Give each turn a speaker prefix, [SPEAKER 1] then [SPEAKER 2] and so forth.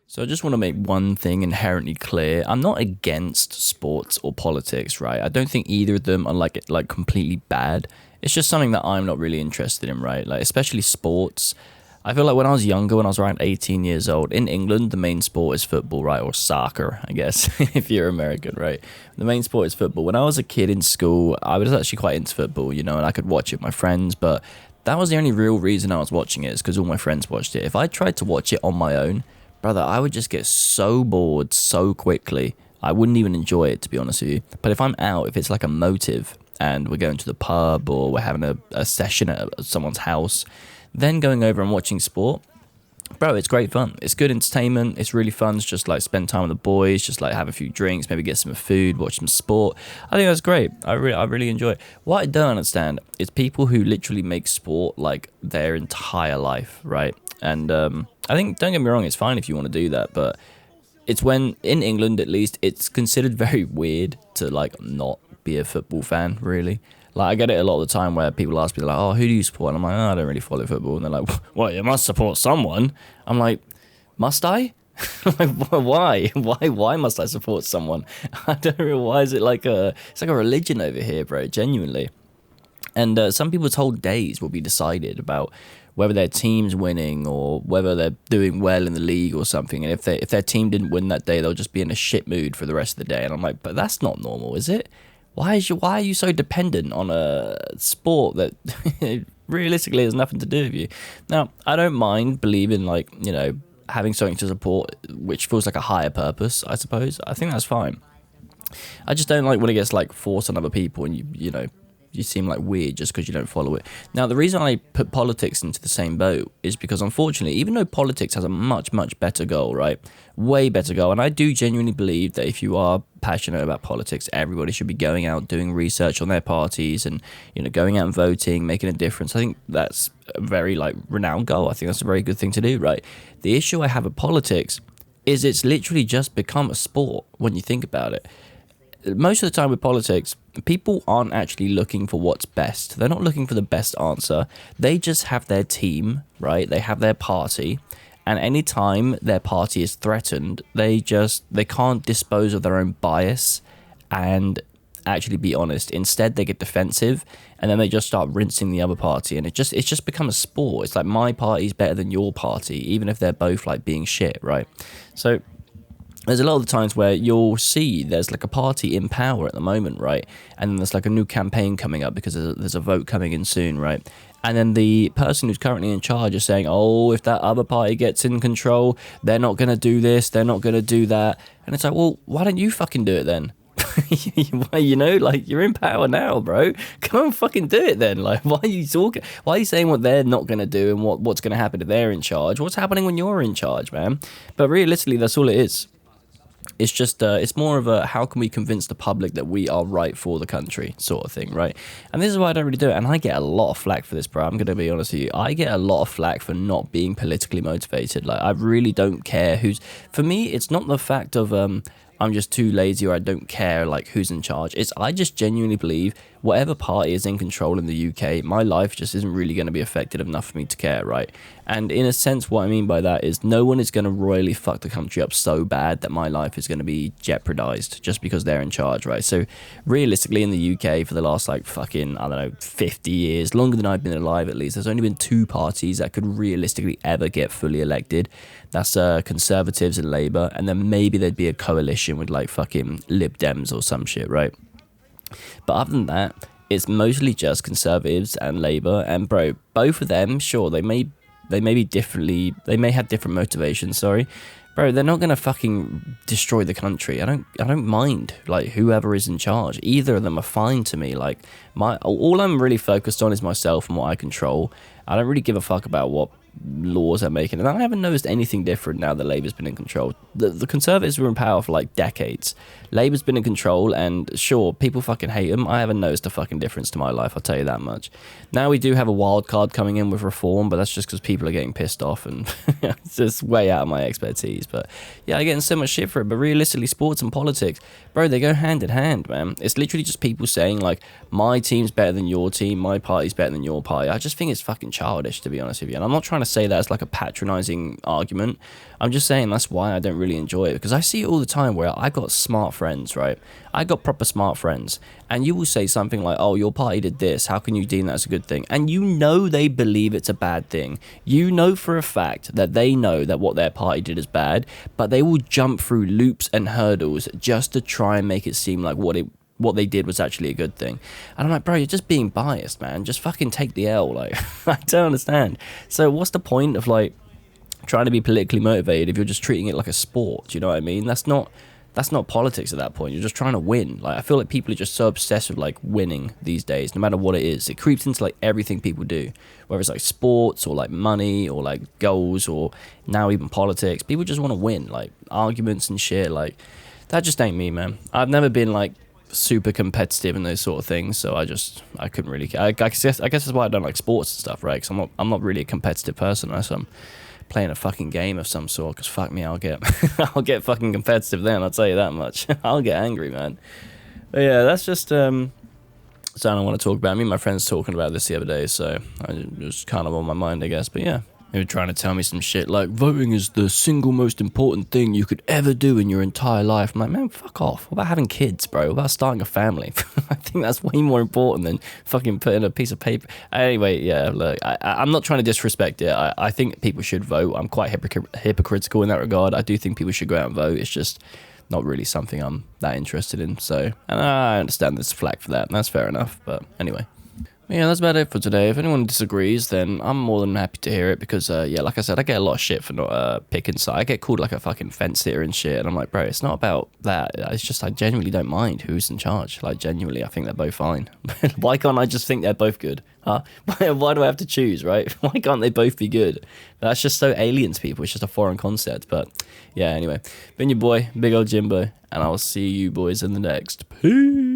[SPEAKER 1] So I just want to make one thing inherently clear. I'm not against sports or politics, right? I don't think either of them are like completely bad. It's just something that I'm not really interested in, right? Like especially sports. I feel like when I was younger, when I was around 18 years old, in England, the main sport is football, right? Or soccer, I guess, if you're American, right? The main sport is football. When I was a kid in school, I was actually quite into football, and I could watch it with my friends, but that was the only real reason I was watching it is because all my friends watched it. If I tried to watch it on my own, brother, I would just get so bored so quickly. I wouldn't even enjoy it, to be honest with you. But if I'm out, if it's like a motive and we're going to the pub or we're having a session at someone's house, then going over and watching sport, bro, it's great fun. It's good entertainment. It's really fun to just like spend time with the boys, just like have a few drinks, maybe get some food, watch some sport. I think that's great. I really enjoy it. What I don't understand is people who literally make sport like their entire life, right? And I think, don't get me wrong, it's fine if you want to do that, but it's when, in England at least, it's considered very weird to like not be a football fan, really. Like, I get it a lot of the time where people ask me, like, oh, who do you support? And I'm like, oh, I don't really follow football. And they're like, well, you must support someone. I'm like, must I? Like, why? Why must I support someone? I don't know. Why is it it's like a religion over here, bro, genuinely. And some people's whole days will be decided about whether their team's winning or whether they're doing well in the league or something. And if their team didn't win that day, they'll just be in a shit mood for the rest of the day. And I'm like, but that's not normal, is it? Why are you so dependent on a sport that realistically has nothing to do with you? Now, I don't mind believing having something to support which feels like a higher purpose, I suppose. I think that's fine. I just don't like when it gets like forced on other people and you seem like weird just because you don't follow it. Now, the reason I put politics into the same boat is because, unfortunately, even though politics has a much, much better goal, right? Way better goal. And I do genuinely believe that if you are passionate about politics, everybody should be going out, doing research on their parties and, going out and voting, making a difference. I think that's a very, renowned goal. I think that's a very good thing to do, right? The issue I have with politics is it's literally just become a sport when you think about it. Most of the time with politics, people aren't actually looking for what's best. They're not looking for the best answer. They just have their team, right? They have their party. And anytime their party is threatened, they can't dispose of their own bias and actually be honest. Instead, they get defensive and then they just start rinsing the other party. And it's just become a sport. It's like my party's better than your party, even if they're both like being shit, right? So there's a lot of the times where you'll see there's like a party in power at the moment, right? And then there's like a new campaign coming up because there's a vote coming in soon, right? And then the person who's currently in charge is saying, oh, if that other party gets in control, they're not going to do this, they're not going to do that. And it's like, well, why don't you fucking do it then? You're in power now, bro. Come on, fucking do it then. Like, why are you talking? Why are you saying what they're not going to do and what's going to happen if they're in charge? What's happening when you're in charge, man? But realistically, that's all it is. It's just, it's more of a how can we convince the public that we are right for the country sort of thing, right? And this is why I don't really do it. And I get a lot of flack for this, bro. I'm going to be honest with you. I get a lot of flack for not being politically motivated. Like, I really don't care who's... For me, it's not the fact of... I'm just too lazy or I don't care like who's in charge. I just genuinely believe whatever party is in control in the UK, my life just isn't really going to be affected enough for me to care, right? And in a sense, what I mean by that is no one is going to royally fuck the country up so bad that my life is going to be jeopardized just because they're in charge, right? So realistically in the UK for the last 50 years, longer than I've been alive at least, there's only been two parties that could realistically ever get fully elected. That's Conservatives and Labour, and then maybe there'd be a coalition with like fucking Lib Dems or some shit, right? But other than that, it's mostly just Conservatives and Labour, and bro, both of them, sure, they may have different motivations, sorry. Bro, they're not gonna fucking destroy the country. I don't mind like whoever is in charge. Either of them are fine to me. Like all I'm really focused on is myself and what I control. I don't really give a fuck about what laws they're making, and I haven't noticed anything different now that Labour's been in control. The Conservatives were in power for like decades. Labour's been in control, and sure, people fucking hate them. I haven't noticed a fucking difference to my life, I'll tell you that much. Now we do have a wild card coming in with reform, but that's just because people are getting pissed off, and it's just way out of my expertise. But yeah, I'm getting so much shit for it. But realistically, sports and politics, bro, they go hand in hand, man. It's literally just people saying like, my team's better than your team, my party's better than your party. I just think it's fucking childish, to be honest with you. And I'm not trying to say that as like a patronizing argument. I'm just saying that's why I don't really enjoy it, because I see it all the time where I got smart friends, right? I got proper smart friends, and you will say something like, oh, your party did this, how can you deem that as a good thing? And you know they believe it's a bad thing. You know for a fact that they know that what their party did is bad, but they will jump through loops and hurdles just to try and make it seem like what they did was actually a good thing. And I'm like, bro, you're just being biased, man. Just fucking take the L. Like, I don't understand. So what's the point of like trying to be politically motivated if you're just treating it like a sport? Do you know what I mean? That's not politics at that point. You're just trying to win. Like, I feel like people are just so obsessed with like winning these days, no matter what it is. It creeps into like everything people do, whether it's like sports or like money or like goals or now even politics. People just want to win, like arguments and shit. Like, that just ain't me, man. I've never been like super competitive in those sort of things, so I couldn't really. I guess that's why I don't like sports and stuff, right? Because I'm not really a competitive person unless I'm playing a fucking game of some sort, because fuck me, I'll get I'll get fucking competitive then, I'll tell you that much. I'll get angry, man. But yeah, that's just something I want to talk about. Me and my friends talking about this the other day, so it was kind of on my mind, I guess. But yeah, they were trying to tell me some shit like voting is the single most important thing you could ever do in your entire life. I'm like, man, fuck off. What about having kids, bro? What about starting a family? I think that's way more important than fucking putting a piece of paper. Anyway, yeah, look, I'm not trying to disrespect it. I think people should vote. I'm quite hypocritical in that regard. I do think people should go out and vote. It's just not really something I'm that interested in. So, and I understand there's flack for that, and that's fair enough. But anyway. Yeah, that's about it for today. If anyone disagrees, then I'm more than happy to hear it, because, yeah, like I said, I get a lot of shit for not picking side. I get called like a fucking fence sitter and shit, and I'm like, bro, it's not about that. It's just I genuinely don't mind who's in charge. Like, genuinely, I think they're both fine. Why can't I just think they're both good? Huh? Why do I have to choose, right? Why can't they both be good? That's just so alien to people. It's just a foreign concept. But, yeah, anyway. Been your boy, Big Old Jimbo, and I'll see you boys in the next. Peace!